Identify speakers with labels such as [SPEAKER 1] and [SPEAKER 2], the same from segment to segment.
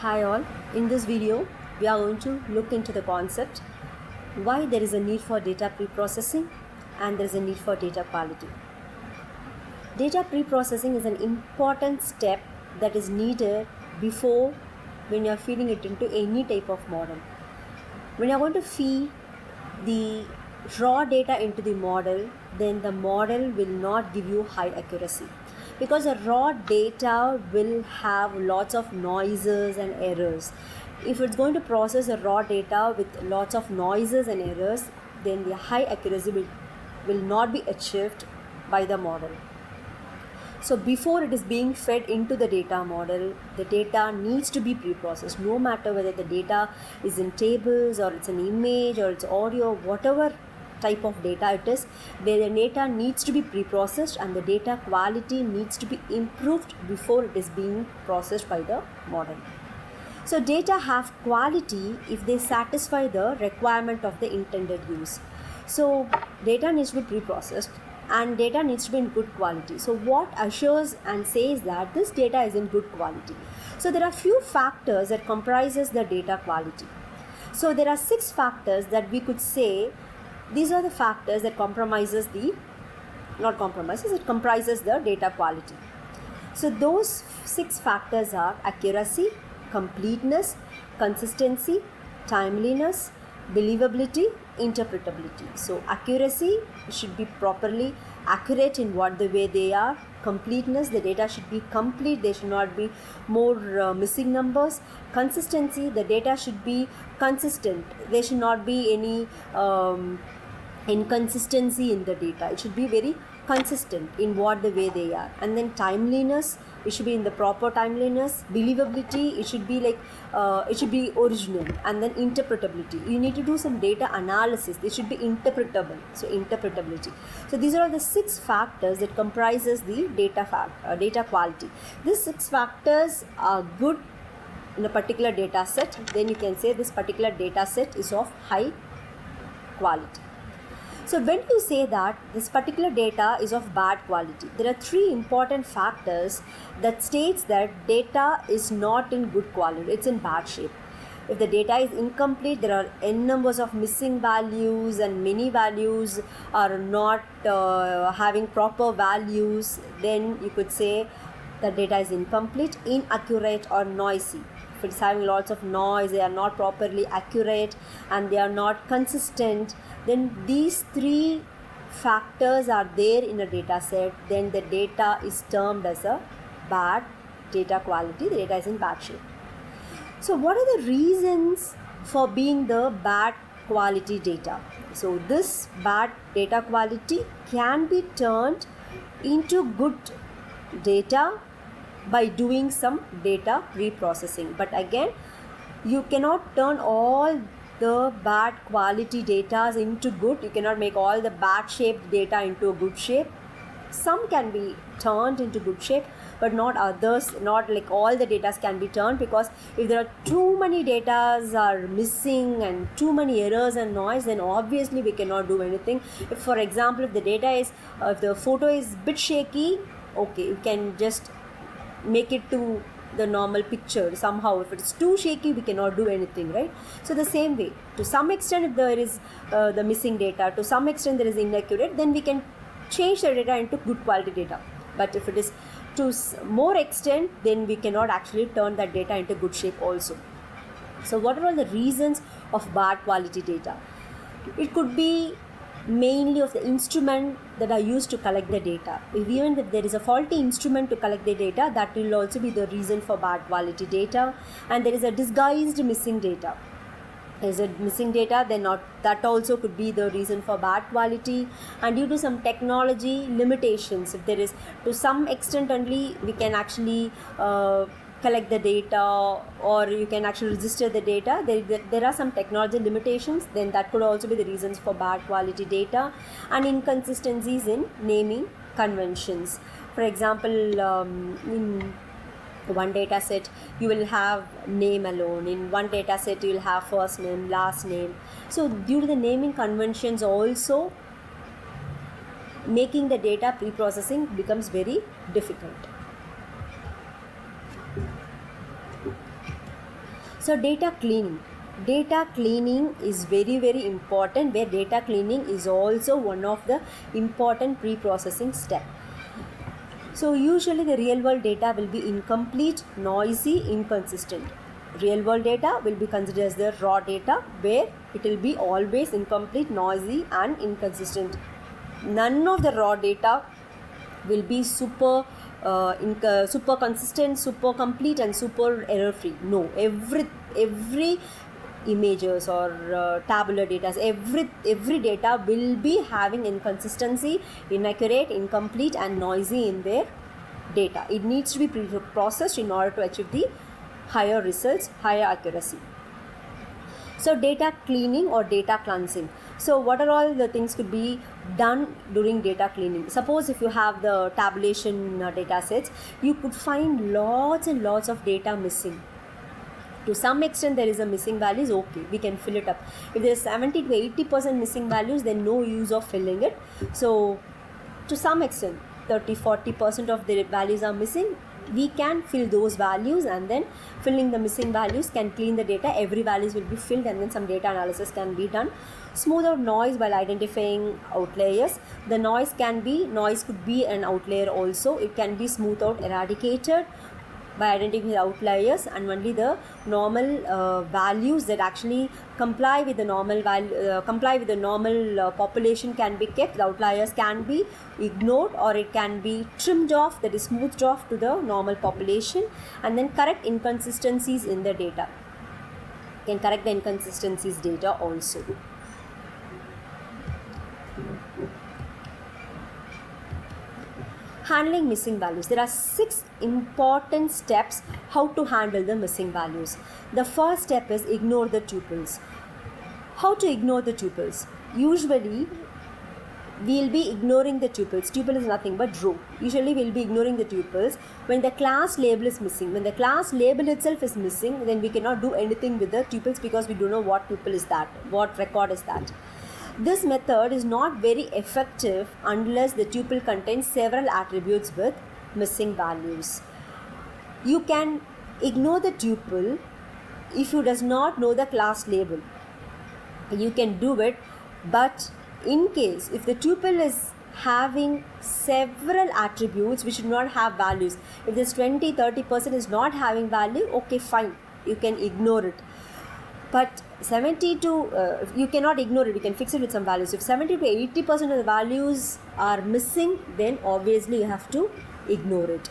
[SPEAKER 1] Hi all, in this video we are going to look into the concept why there is a need for data pre-processing and there is a need for data quality. Data pre-processing is an important step that is needed before when you are feeding it into any type of model. When you are going to feed the raw data into the model, then the model will not give you high accuracy because the raw data will have lots of noises and errors. If it's going to process the raw data with lots of noises and errors, then the high accuracy will not be achieved by the model. So before it is being fed into the data model, the data needs to be pre-processed. No matter whether the data is in tables or it's an image or it's audio, whatever type of data it is, the data needs to be pre-processed and the data quality needs to be improved before it is being processed by the model. So data have quality if they satisfy the requirement of the intended use. So data needs to be pre-processed and data needs to be in good quality. So what assures and says that this data is in good quality? So there are few factors that comprises the data quality. So there are 6 factors that we could say these are the factors that comprises the data quality. So those 6 factors are accuracy, completeness, consistency, timeliness, believability, interpretability. So accuracy should be properly accurate in what the way they are. Completeness, the data should be complete, there should not be more missing numbers. Consistency, the data should be consistent, there should not be any inconsistency in the data. It should be very consistent in what the way they are. And then timeliness, it should be in the proper timeliness. Believability, it should be like it should be original. And then interpretability, you need to do some data analysis, it should be interpretable. So interpretability. So these are the 6 factors that comprises the data quality. These 6 factors are good in a particular data set, then you can say this particular data set is of high quality. So when you say that this particular data is of bad quality, there are 3 important factors that states that data is not in good quality, it's in bad shape. If the data is incomplete, there are n numbers of missing values and many values are not having proper values, then you could say the data is incomplete, inaccurate or noisy. If it's having lots of noise, they are not properly accurate and they are not consistent, then these 3 factors are there in a data set, then the data is termed as a bad data quality, the data is in bad shape. So what are the reasons for being the bad quality data? So this bad data quality can be turned into good data by doing some data reprocessing. But again, you cannot turn all the bad quality data into good. You cannot make all the bad shaped data into a good shape. Some can be turned into good shape, but not others. Not like all the data can be turned, because if there are too many data are missing and too many errors and noise, then obviously we cannot do anything. If, for example, if the data is, if the photo is bit shaky, okay, you can just make it to the normal picture somehow. If it's too shaky, we cannot do anything, right? So the same way, to some extent, if there is the missing data, to some extent there is inaccurate, then we can change the data into good quality data. But if it is to more extent, then we cannot actually turn that data into good shape also. So what are all the reasons of bad quality data? It could be mainly of the instrument that are used to collect the data. Even if there is a faulty instrument to collect the data, that will also be the reason for bad quality data. And there is a disguised missing data. Is it missing data, then that also could be the reason for bad quality. And due to some technology limitations, if there is, to some extent only we can actually collect the data, or you can actually register the data, there are some technology limitations, then that could also be the reasons for bad quality data. And inconsistencies in naming conventions. For example, in one data set you will have name alone, in one data set you will have first name, last name. So due to the naming conventions also, making the data pre-processing becomes very difficult. So data cleaning. Data cleaning is very, very important, where data cleaning is also one of the important pre-processing step. So usually the real world data will be incomplete, noisy, inconsistent. Real world data will be considered as the raw data, where it will be always incomplete, noisy and inconsistent. None of the raw data will be super consistent, super complete and super error free. No, every images or tabular data, every data will be having inconsistency, inaccurate, incomplete and noisy in their data. It needs to be processed in order to achieve the higher results, higher accuracy. So data cleaning or data cleansing. So what are all the things could be done during data cleaning? Suppose if you have the tabulation data sets, you could find lots and lots of data missing. To some extent there is a missing values, okay, we can fill it up. If there is 70 to 80% missing values, then no use of filling it. So to some extent 30-40% of the values are missing, we can fill those values, and then filling the missing values can clean the data. Every values will be filled, and then some data analysis can be done. Smooth out noise while identifying outliers. The noise could be an outlier also. It can be smoothed out, eradicated by identifying outliers, and only the normal values that actually comply with the normal population can be kept. The outliers can be ignored, or it can be trimmed off, that is smoothed off to the normal population. And then correct inconsistencies in the data. You can correct the inconsistencies data also. Handling missing values. There are 6 important steps how to handle the missing values. The first step is ignore the tuples. How to ignore the tuples? Usually we'll be ignoring the tuples. Tuple is nothing but row. Usually we'll be ignoring the tuples when the class label is missing. When the class label itself is missing, then we cannot do anything with the tuples, because we don't know what tuple is that, what record is that. This method is not very effective unless the tuple contains several attributes with missing values. You can ignore the tuple if you does not know the class label. You can do it, but in case if the tuple is having several attributes which do not have values, if this 20-30% is not having value, okay, fine, you can ignore it. But you cannot ignore it, you can fix it with some values. If 70 to 80% of the values are missing, then obviously you have to ignore it.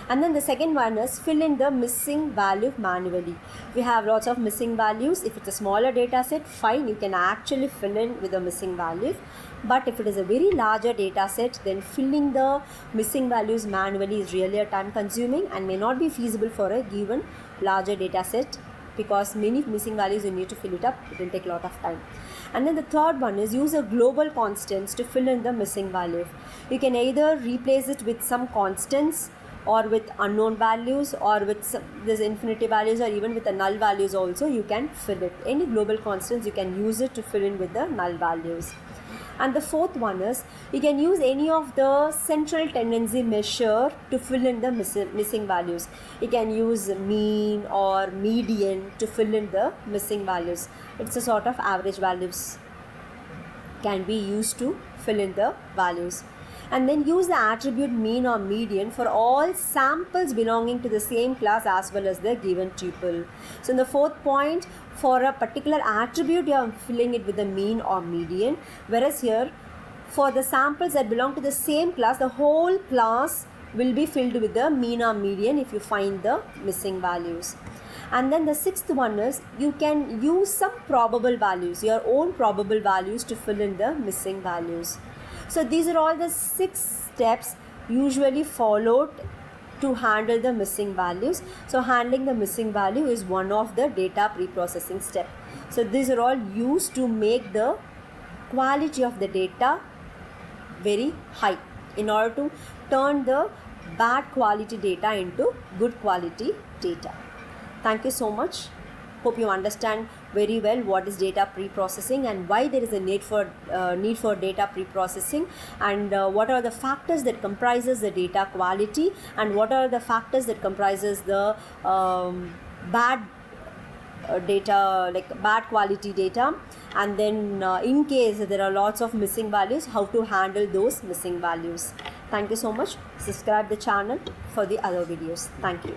[SPEAKER 1] And then the second one is fill in the missing value manually. We have lots of missing values. If it's a smaller data set, fine, you can actually fill in with the missing values. But if it is a very larger data set, then filling the missing values manually is really a time consuming and may not be feasible for a given larger data set, because many missing values you need to fill it up. It will take a lot of time. And then the third one is use a global constants to fill in the missing value. You can either replace it with some constants, or with unknown values, or with this infinity values, or even with the null values also you can fill it. Any global constants you can use it to fill in with the null values. And the fourth one is you can use any of the central tendency measure to fill in the missing values. You can use mean or median to fill in the missing values. It's a sort of average values can be used to fill in the values. And then use the attribute mean or median for all samples belonging to the same class as well as the given tuple. So in the fourth point, for a particular attribute you are filling it with the mean or median, whereas here for the samples that belong to the same class, the whole class will be filled with the mean or median if you find the missing values. And then the sixth one is you can use some probable values, your own probable values, to fill in the missing values. So these are all the 6 steps usually followed to handle the missing values. So handling the missing value is one of the data pre-processing steps. So these are all used to make the quality of the data very high, in order to turn the bad quality data into good quality data. Thank you so much. Hope you understand very well what is data pre-processing and why there is a need for data pre-processing, and what are the factors that comprises the data quality, and what are the factors that comprises the bad data, like bad quality data, and then in case there are lots of missing values, how to handle those missing values. Thank you so much. Subscribe the channel for the other videos. Thank you.